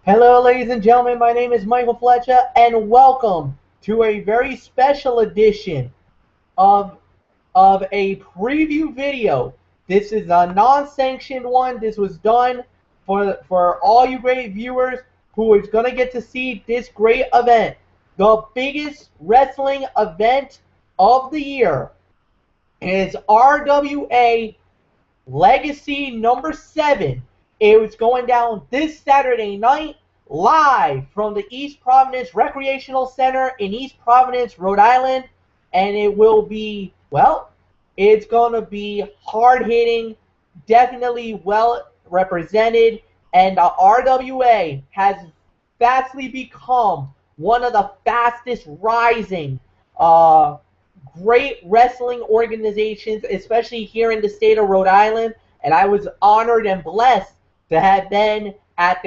Hello, ladies and gentlemen. My name is Michael Flecha, and welcome to a very special edition of a preview video. This is a non-sanctioned one. This was done for all you great viewers who is going to get to see this great event, the biggest wrestling event of the year. Is RWA Legacy number 7. It was going down this Saturday night live from the East Providence Recreational Center in East Providence, Rhode Island. And it will be, well, it's going to be hard-hitting, definitely well represented. And the RWA has fastly become one of the fastest rising great wrestling organizations, especially here in the state of Rhode Island. And I was honored and blessed to have been at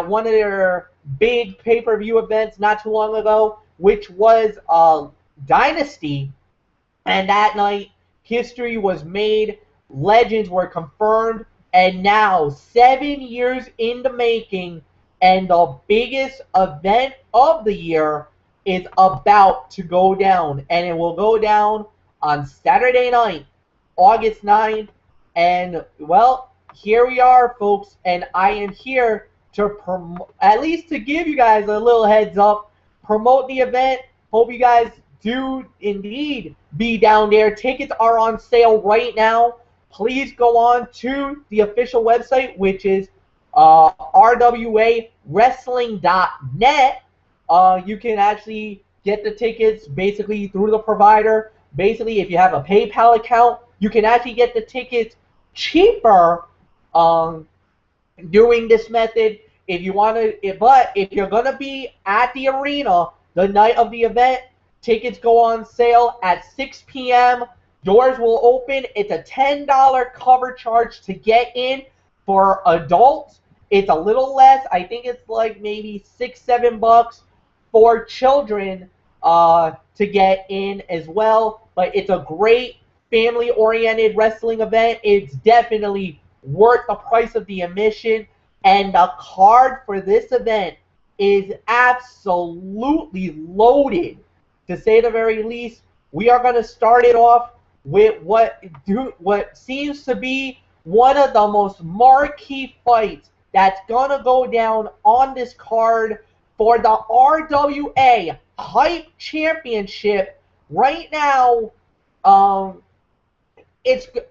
one of their big pay-per-view events not too long ago, which was Dynasty. And that night, history was made, legends were confirmed, and now 7 years in the making, and the biggest event of the year is about to go down, and it will go down on Saturday night, August 9th. And well, here we are, folks, and I am here to at least to give you guys a little heads up, promote the event. Hope you guys do indeed be down there. Tickets are on sale right now. Please go on to the official website, which is rwawrestling.net. You can actually get the tickets basically through the provider. Basically, if you have a PayPal account, you can actually get the tickets cheaper doing this method. If you want to, but if you're gonna be at the arena the night of the event, tickets go on sale at 6 p.m. Doors will open. It's a $10 cover charge to get in. For adults, it's a little less. I think it's like maybe $6-7 for children to get in as well. But it's a great family-oriented wrestling event. It's definitely worth the price of the admission. And the card for this event is absolutely loaded, to say the very least. We are going to start it off with what seems to be one of the most marquee fights that's going to go down on this card for the RWA Hype Championship. Right now,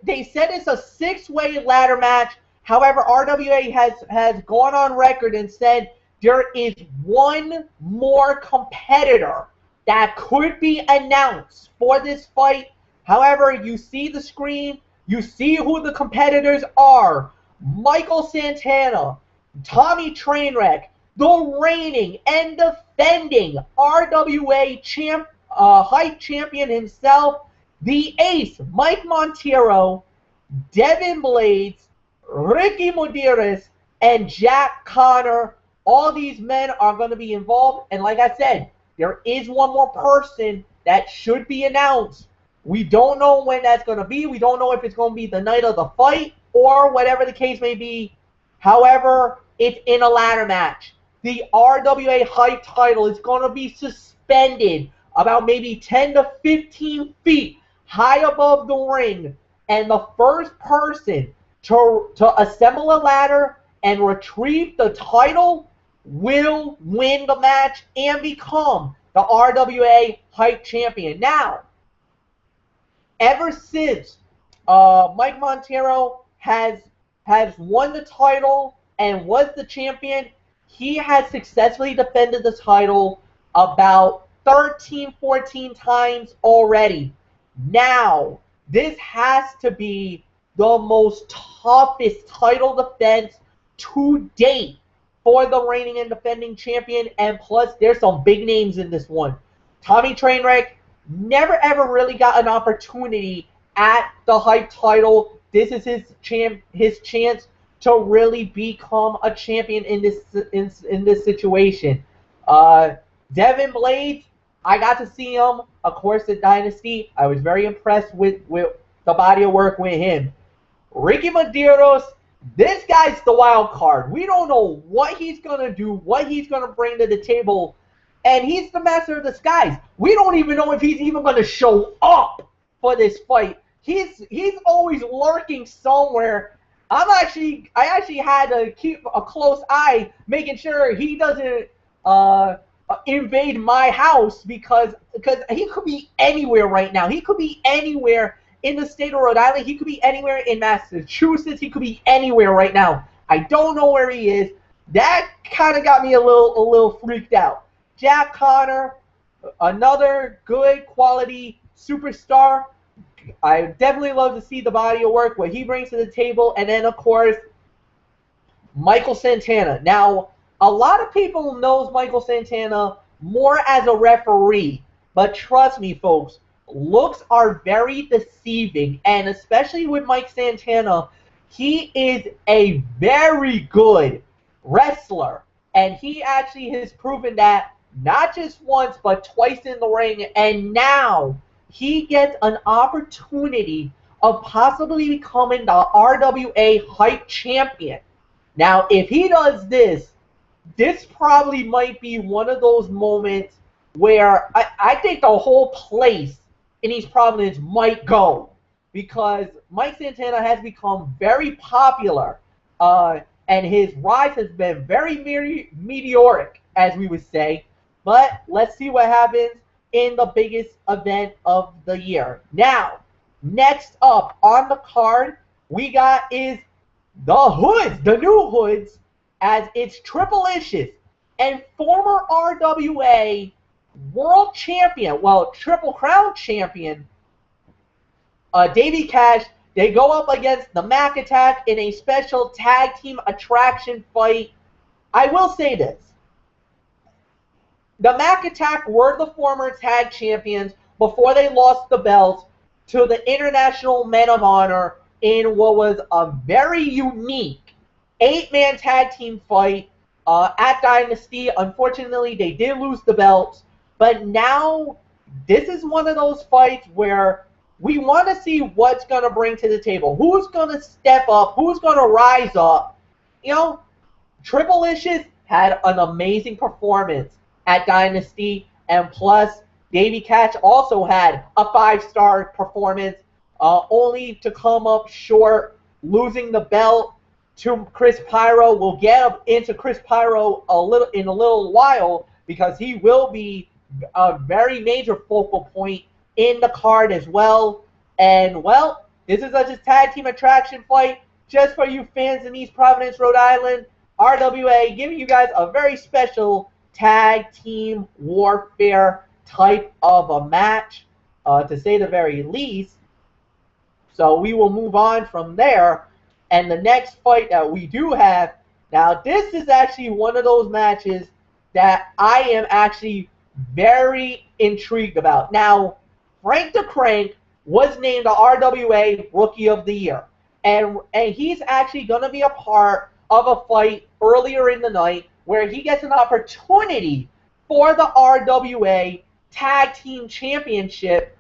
they said it's a 6-way ladder match. However, RWA has gone on record and said there is one more competitor that could be announced for this fight. However, you see the screen, you see who the competitors are. Michael Santana, Tommy Trainwreck, the reigning and defending RWA Hype Champion himself, the Ace, Mike Monteiro, Devin Blades, Ricky Medeiros, and Jack Connor. All these men are going to be involved. And like I said, there is one more person that should be announced. We don't know when that's going to be. We don't know if it's going to be the night of the fight or whatever the case may be. However, it's in a ladder match. The RWA Hype title is going to be suspended about maybe 10 to 15 feet high above the ring. And the first person to assemble a ladder and retrieve the title will win the match and become the RWA Hype Champion. Now, ever since Mike Monteiro has won the title and was the champion, he has successfully defended the title about 13-14 times already. Now, this has to be the most toughest title defense to date for the reigning and defending champion. And plus, there's some big names in this one. Tommy Trainwreck never ever really got an opportunity at the Hype title. This is his chance to really become a champion in this situation. Devin Blades, I got to see him, of course, at Dynasty. I was very impressed with the body of work with him. Ricky Medeiros, This guy's the wild card. We don't know what he's going to do, what he's going to bring to the table, and he's the master of disguise. We don't even know if he's even going to show up for this fight. He's always lurking somewhere. I actually had to keep a close eye, making sure he doesn't invade my house because he could be anywhere right now. He could be anywhere in the state of Rhode Island. He could be anywhere in Massachusetts. He could be anywhere right now. I don't know where he is. That kind of got me a little freaked out. Jack Connor, another good quality superstar. I definitely love to see the body of work, what he brings to the table. And then, of course, Michael Santana. Now, a lot of people knows Michael Santana more as a referee. But trust me, folks, looks are very deceiving. And especially with Mike Santana, he is a very good wrestler. And he actually has proven that not just once, but twice in the ring. And now he gets an opportunity of possibly becoming the RWA Hype Champion. Now, if he does this, this probably might be one of those moments where I think the whole place in East Providence might go, because Mike Santana has become very popular, and his rise has been very meteoric, as we would say. But let's see what happens in the biggest event of the year. Now, next up on the card, we got is the Hoods, the new Hoods, as it's Triple-licious and former RWA World Champion, well, Triple Crown Champion, Davey Cash. They go up against the Mac Attack in a special tag team attraction fight. I will say this. The Mac Attack were the former tag champions before they lost the belts to the International Men of Honor in what was a very unique 8-man tag team fight at Dynasty. Unfortunately, they did lose the belts, but now this is one of those fights where we want to see what's going to bring to the table. Who's going to step up? Who's going to rise up? You know, Triple-licious had an amazing performance at Dynasty, and plus Davey Cash also had a 5-star performance, only to come up short, losing the belt to Chris Pyro. We'll get into Chris Pyro in a little while, because he will be a very major focal point in the card as well. And well, this is a tag team attraction fight just for you fans in East Providence, Rhode Island. RWA giving you guys a very special tag team warfare type of a match, to say the very least. So we will move on from there. And the next fight that we do have, now this is actually one of those matches that I am actually very intrigued about. Now, Frank the Crank was named the RWA Rookie of the Year. And he's actually going to be a part of a fight earlier in the night where he gets an opportunity for the RWA Tag Team Championship,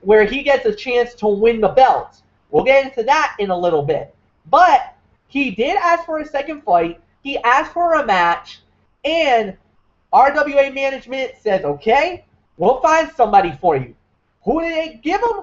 where he gets a chance to win the belts. We'll get into that in a little bit. But he did ask for a second fight. He asked for a match, and RWA management says, okay, we'll find somebody for you. Who did they give him?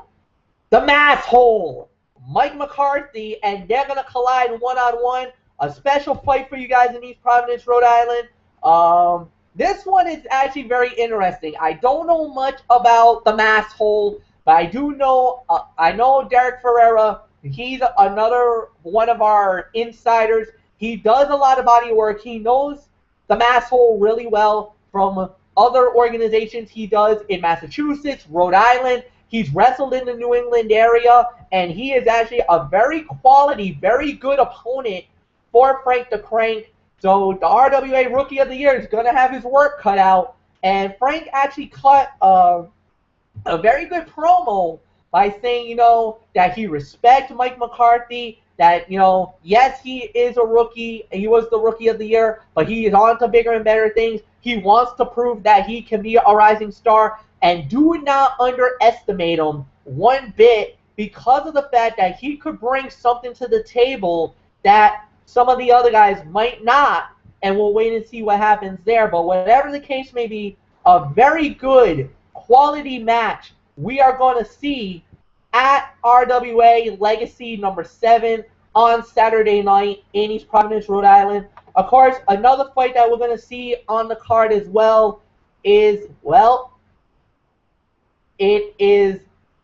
The Masshole, Mike McCarthy, and they're going to collide one-on-one. A special fight for you guys in East Providence, Rhode Island. This one is actually very interesting. I don't know much about the Masshole, but I do know, I know Derek Ferreira. He's another one of our insiders. He does a lot of body work. He knows the Masshole really well from other organizations he does in Massachusetts, Rhode Island. He's wrestled in the New England area, and he is actually a very quality, very good opponent for Frank the Crank. So the RWA Rookie of the Year is going to have his work cut out. And Frank actually cut a very good promo by saying, you know, that he respects Mike McCarthy, that, you know, yes, he is a rookie, and he was the Rookie of the Year, but he is on to bigger and better things. He wants to prove that he can be a rising star, and do not underestimate him one bit, because of the fact that he could bring something to the table that some of the other guys might not, and we'll wait and see what happens there. But whatever the case may be, a very good quality match we are going to see at RWA Legacy number 7 on Saturday night in East Providence, Rhode Island. Of course, another fight that we're going to see on the card as well is, well, it is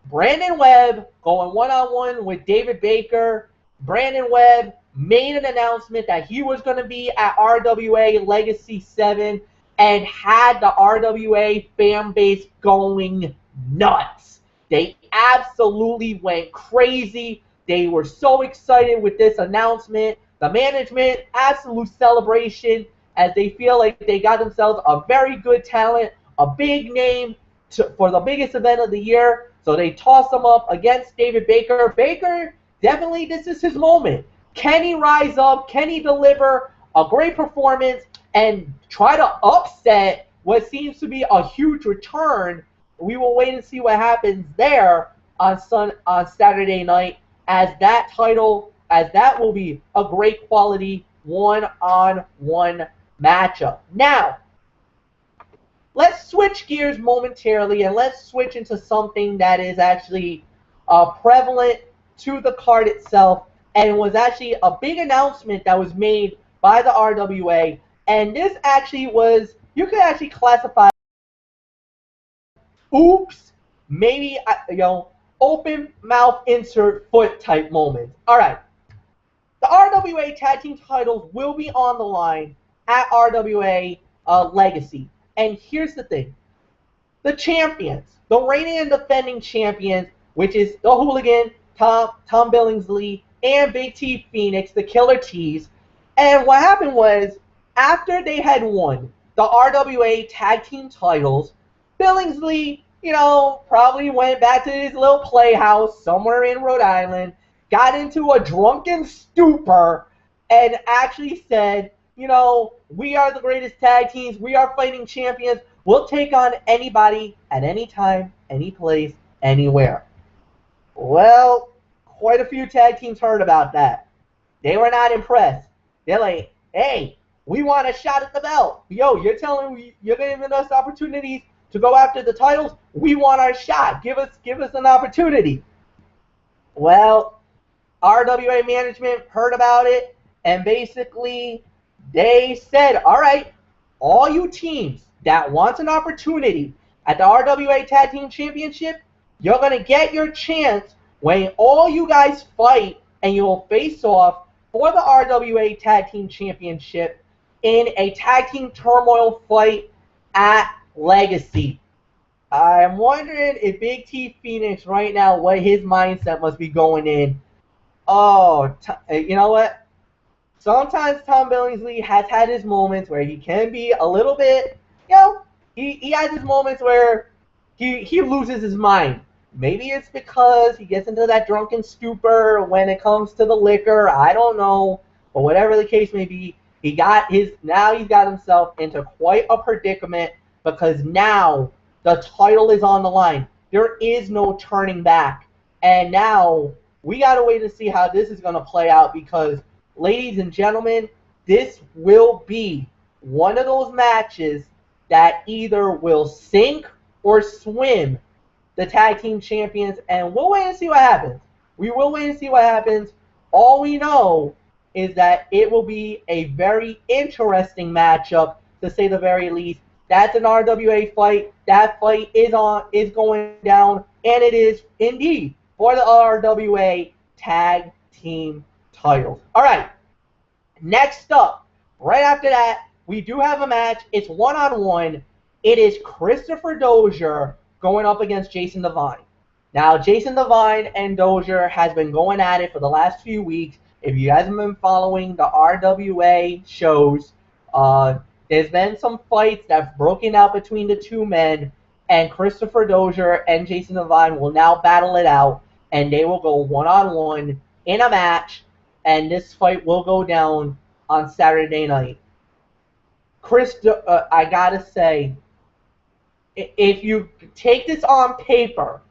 Brandon Webb going one-on-one with David Baker. Brandon Webb made an announcement that he was going to be at RWA Legacy 7 and had the RWA fan base going nuts. They absolutely went crazy. They were so excited with this announcement. The management, absolute celebration as they feel like they got themselves a very good talent, a big name for the biggest event of the year. So they toss him up against David Baker. Baker, definitely this is his moment. Can he rise up? Can he deliver a great performance and try to upset what seems to be a huge return? We will wait and see what happens there on Saturday night, as that will be a great quality one-on-one matchup. Now, let's switch gears momentarily and let's switch into something that is actually prevalent to the card itself, and was actually a big announcement that was made by the RWA. And this actually was, you could actually classify, oops, maybe, open mouth insert foot type moments. All right. The RWA tag team titles will be on the line at RWA Legacy. And here's the thing. The champions, the reigning and defending champions, which is the Hooligan, Tom Billingsley, and Big T Phoenix, the Killer T's. And what happened was, after they had won the RWA tag team titles, Billingsley, probably went back to his little playhouse somewhere in Rhode Island, got into a drunken stupor, and actually said, we are the greatest tag teams. We are fighting champions. We'll take on anybody at any time, any place, anywhere. Well, quite a few tag teams heard about that. They were not impressed. They're like, hey, we want a shot at the belt. Yo, you're giving us opportunities to go after the titles. We want our shot. Give us an opportunity. Well, RWA management heard about it, and basically they said, all right, all you teams that want an opportunity at the RWA Tag Team Championship, you're going to get your chance when all you guys fight, and you'll face off for the RWA Tag Team Championship in a tag team turmoil fight at Legacy. I'm wondering if Big T Phoenix right now, what his mindset must be going in. Oh, you know what? Sometimes Tom Billingsley has had his moments where he can be a little bit, he has his moments where he loses his mind. Maybe it's because he gets into that drunken stupor when it comes to the liquor. I don't know. But whatever the case may be, now he's got himself into quite a predicament, because now the title is on the line. There is no turning back. And now we got to wait to see how this is going to play out, because, ladies and gentlemen, this will be one of those matches that either will sink or swim the tag team champions, and we'll wait and see what happens. We will wait and see what happens. All we know is that it will be a very interesting matchup, to say the very least. That's an RWA fight. That fight is going down, and it is indeed for the RWA tag team titles. All right. Next up, right after that, we do have a match. It's one-on-one. It is Christopher Dozier going up against Jason Devine. Now, Jason Devine and Dozier has been going at it for the last few weeks. If you guys have been following the RWA shows, there's been some fights that have broken out between the two men, and Christopher Dozier and Jason Devine will now battle it out, and they will go one-on-one in a match, and this fight will go down on Saturday night. I gotta say, if you take this on paper,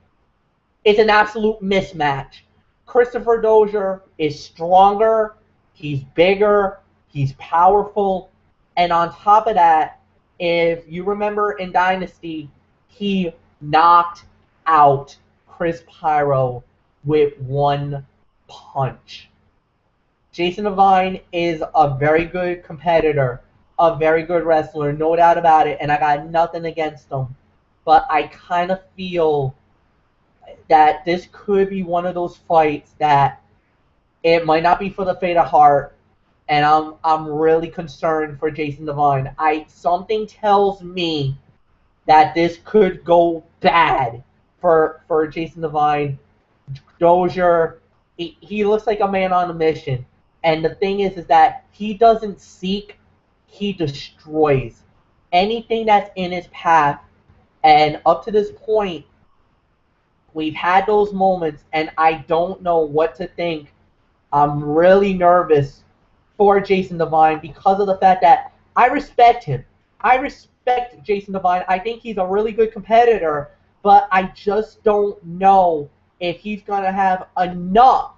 it's an absolute mismatch. Christopher Dozier is stronger. He's bigger, he's powerful, and on top of that, if you remember in Dynasty, he knocked out Chris Pyro with one punch. Jason Devine is a very good competitor, a very good wrestler, no doubt about it, and I got nothing against him. But I kind of feel that this could be one of those fights that it might not be for the faint of heart, and I'm really concerned for Jason Devine. Something tells me that this could go bad for Jason Devine. Dozier, he looks like a man on a mission. And the thing is that he doesn't seek, he destroys anything that's in his path. And up to this point, we've had those moments, and I don't know what to think. I'm really nervous for Jason Devine because of the fact that I respect him. I respect Jason Devine. I think he's a really good competitor, but I just don't know if he's going to have enough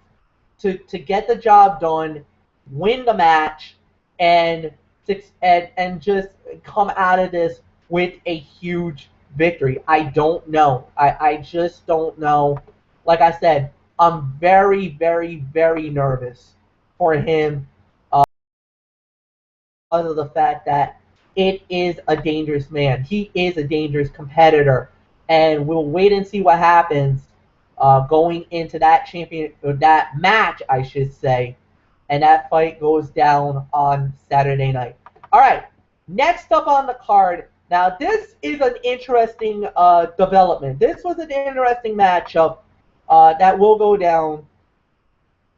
to get the job done, win the match, and just come out of this with a huge victory. I don't know. I just don't know. Like I said, I'm very, very, very nervous for him because of the fact that it is a dangerous man. He is a dangerous competitor, and we'll wait and see what happens going into that match, I should say, and that fight goes down on Saturday night. All right, next up on the card. Now, this is an interesting development. This was an interesting matchup that will go down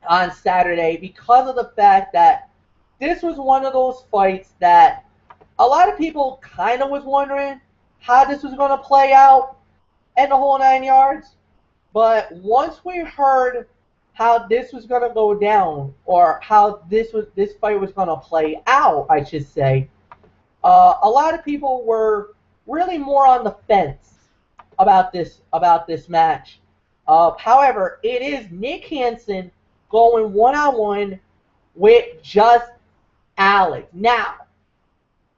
on Saturday because of the fact that this was one of those fights that a lot of people kind of was wondering how this was going to play out and the whole 9 yards. But once we heard how this was going to go down, or how this fight was going to play out, I should say, a lot of people were really more on the fence about this match. However, it is Nick Hansen going one-on-one with just Alex. Now,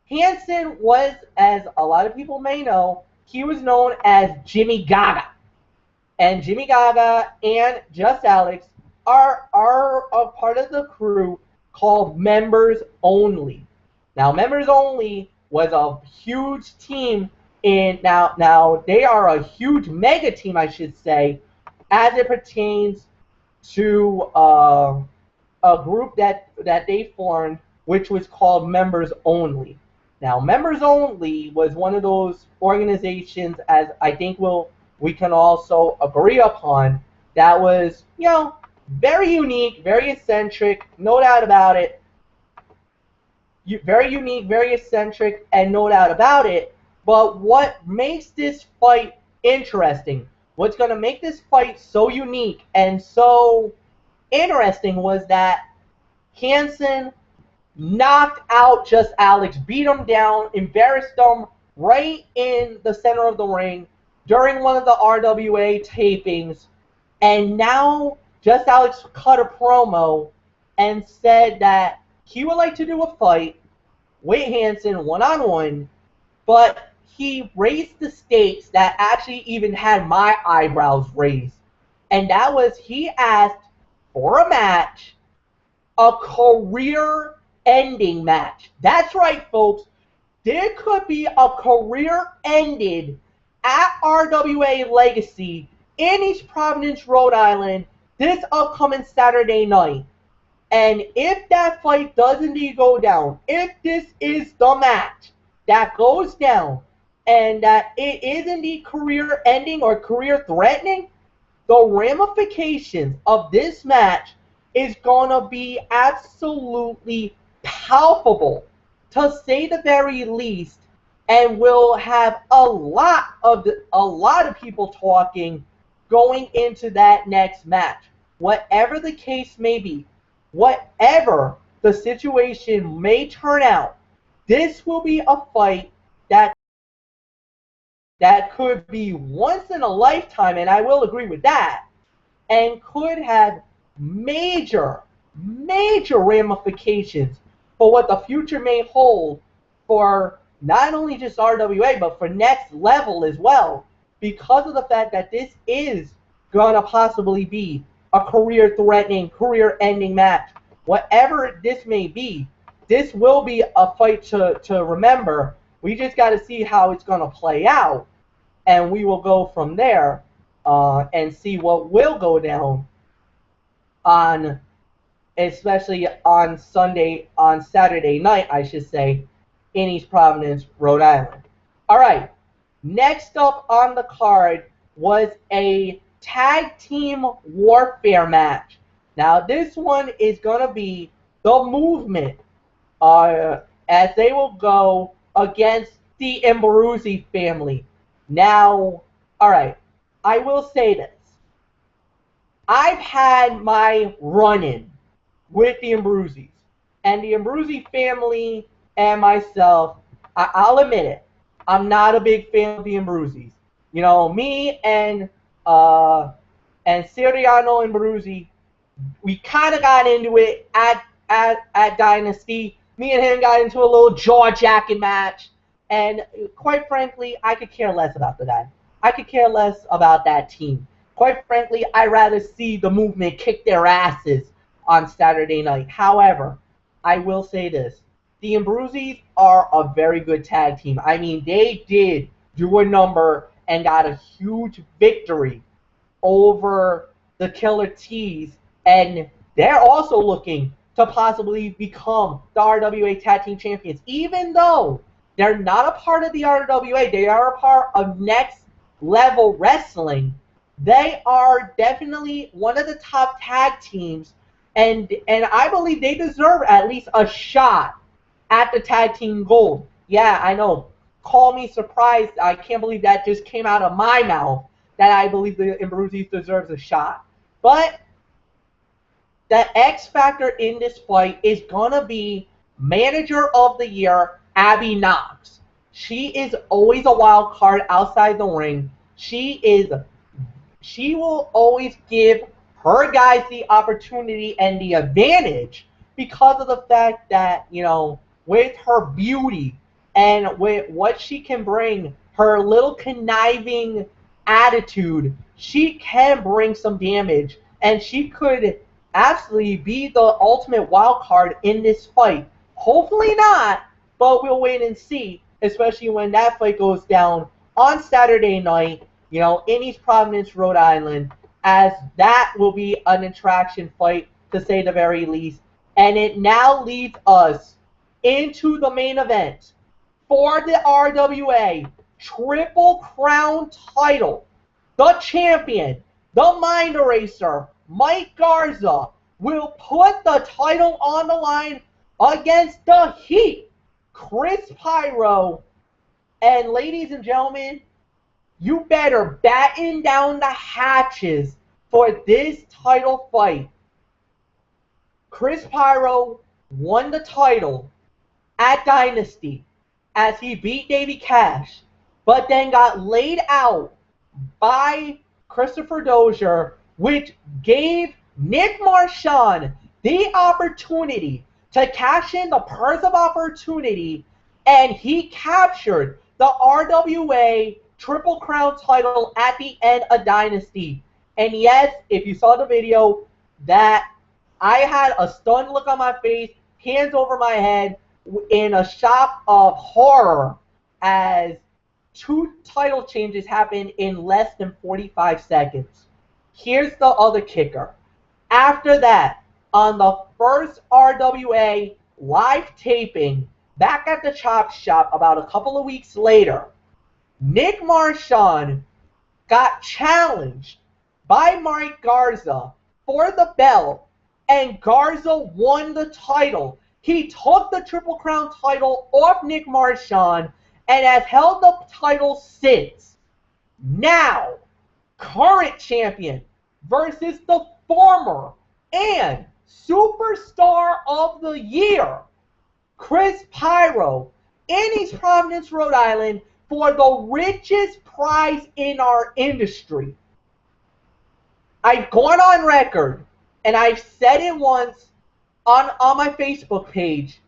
Hansen was, as a lot of people may know, he was known as Jimmy Gaga. And Jimmy Gaga and Just Alex are a part of the crew called Members Only. Now, Members Only was a huge team now they are a huge mega team, I should say, as it pertains to a group that they formed, which was called Members Only. Now, Members Only was one of those organizations, as I think we can also agree upon, that was, very unique, very eccentric, no doubt about it. Very unique, very eccentric, and no doubt about it. But what makes this fight interesting, what's going to make this fight so unique and so interesting, was that Hansen knocked out Just Alex, beat him down, embarrassed him right in the center of the ring during one of the RWA tapings. And now Just Alex cut a promo and said that he would like to do a fight with Hansen one-on-one, but he raised the stakes that actually even had my eyebrows raised. And that was, he asked for a match, a career-ending match. That's right, folks. There could be a career ended at RWA Legacy in East Providence, Rhode Island, this upcoming Saturday night. And if that fight does indeed go down, if this is the match that goes down, and that it is indeed career ending or career threatening, the ramifications of this match is going to be absolutely palpable, to say the very least, and will have a lot of people talking going into that next match. Whatever the case may be, whatever the situation may turn out, this will be a fight that could be once in a lifetime, and I will agree with that, and could have major major ramifications for what the future may hold for not only just RWA, but for next level as well, because of the fact that this is going to possibly be a career-threatening, career-ending match. Whatever this may be, this will be a fight to remember. We just got to see how it's going to play out, and we will go from there and see what will go down on, especially on Saturday night, I should say, in East Providence, Rhode Island. All right, next up on the card was a tag team warfare match. Now, this one is going to be the Movement, as they will go against the Imbruzzi family. Now, all right, I will say this. I've had my run-in with the Imbruzzis, and the Imbruzzi family and myself, I'll admit it, I'm not a big fan of the Imbruzzis. You know, me and Siriano Imbruzzi, we kind of got into it at Dynasty. Me and him got into a little jaw-jacking match, and quite frankly, I could care less about the guy. I could care less about that team. Quite frankly, I'd rather see the Movement kick their asses on Saturday night. However, I will say this. The Imbruzzis are a very good tag team. I mean, they did do a number and got a huge victory over the Killer T's, and they're also looking to possibly become the RWA Tag Team Champions. Even though they're not a part of the RWA, they are a part of Next Level Wrestling. They are definitely one of the top tag teams, and I believe they deserve at least a shot at the tag team gold. Yeah, I know. Call me surprised. I can't believe that just came out of my mouth, that I believe the Imbruzzis deserves a shot. But the X factor in this fight is going to be Manager of the Year, Abby Knox. She is always a wild card outside the ring. She will always give her guys the opportunity and the advantage because of the fact that, you know, with her beauty and with what she can bring, her little conniving attitude, she can bring some damage, and she could absolutely be the ultimate wild card in this fight. Hopefully not, but we'll wait and see, especially when that fight goes down on Saturday night, you know, in East Providence, Rhode Island, as that will be an attraction fight, to say the very least. And it now leads us into the main event for the RWA Triple Crown title. The champion, the Mind Eraser, Mike Garza, will put the title on the line against the Heat, Chris Pyro. And ladies and gentlemen, you better batten down the hatches for this title fight. Chris Pyro won the title at Dynasty as he beat Davey Cash, but then got laid out by Christopher Dozier, which gave Nick Marchand the opportunity to cash in the purse of opportunity, and he captured the RWA Triple Crown title at the end of Dynasty. And yes, if you saw the video, that I had a stunned look on my face, hands over my head, in a shock of horror as 2 title changes happened in less than 45 seconds. Here's the other kicker. After that, on the first RWA live taping back at the Chop Shop about a couple of weeks later, Nick Marchand got challenged by Mike Garza for the belt, and Garza won the title. He took the Triple Crown title off Nick Marchand and has held the title since. Now, current champion versus the former and Superstar of the Year, Chris Pyro, in East Providence, Rhode Island, for the richest prize in our industry. I've gone on record, and I've said it once, on my Facebook page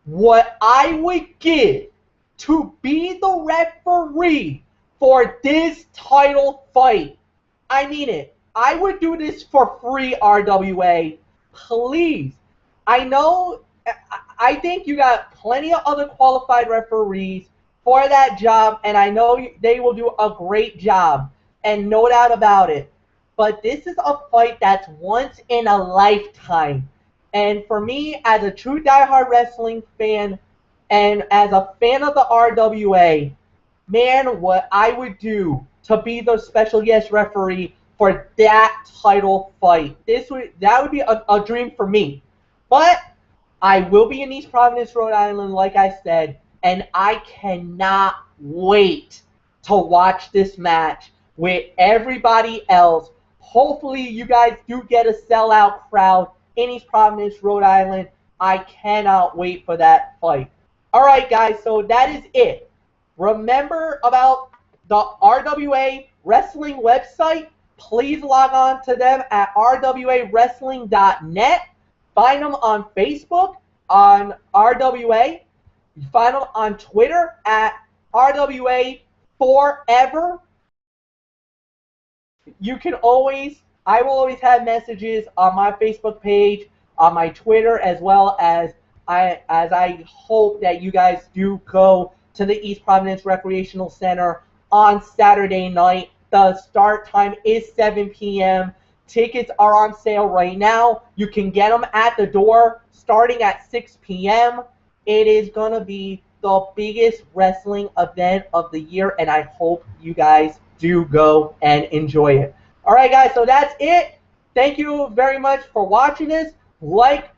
what I would give to be the referee for this title fight. I mean it. I would do this for free, RWA. Please. I know, I think you got plenty of other qualified referees for that job, and I know they will do a great job, and no doubt about it. But this is a fight that's once in a lifetime. And for me, as a true diehard wrestling fan, and as a fan of the RWA, man, what I would do to be the special guest referee for that title fight. That would be a dream for me. But I will be in East Providence, Rhode Island, like I said, and I cannot wait to watch this match with everybody else. Hopefully you guys do get a sellout crowd in East Providence, Rhode Island. I cannot wait for that fight. Alright guys, so that is it. Remember about the RWA Wrestling website. Please log on to them at rwawrestling.net. Find them on Facebook on RWA. You find them on Twitter at RWA Forever. You can always, I will always have messages on my Facebook page, on my Twitter, as well as I hope that you guys do go to the East Providence Recreational Center on Saturday night. The start time is 7 p.m. Tickets are on sale right now. You can get them at the door starting at 6 p.m. It is going to be the biggest wrestling event of the year, and I hope you guys do go and enjoy it. All right, guys, so that's it. Thank you very much for watching this. Like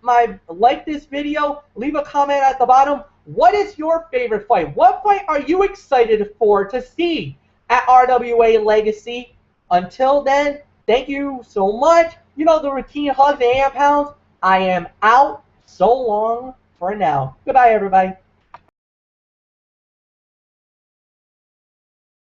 this video. Leave a comment at the bottom. What is your favorite fight? What fight are you excited for to see at RWA Legacy? Until then, thank you so much. You know the routine, hugs and pounds. I am out. So long for now. Goodbye, everybody.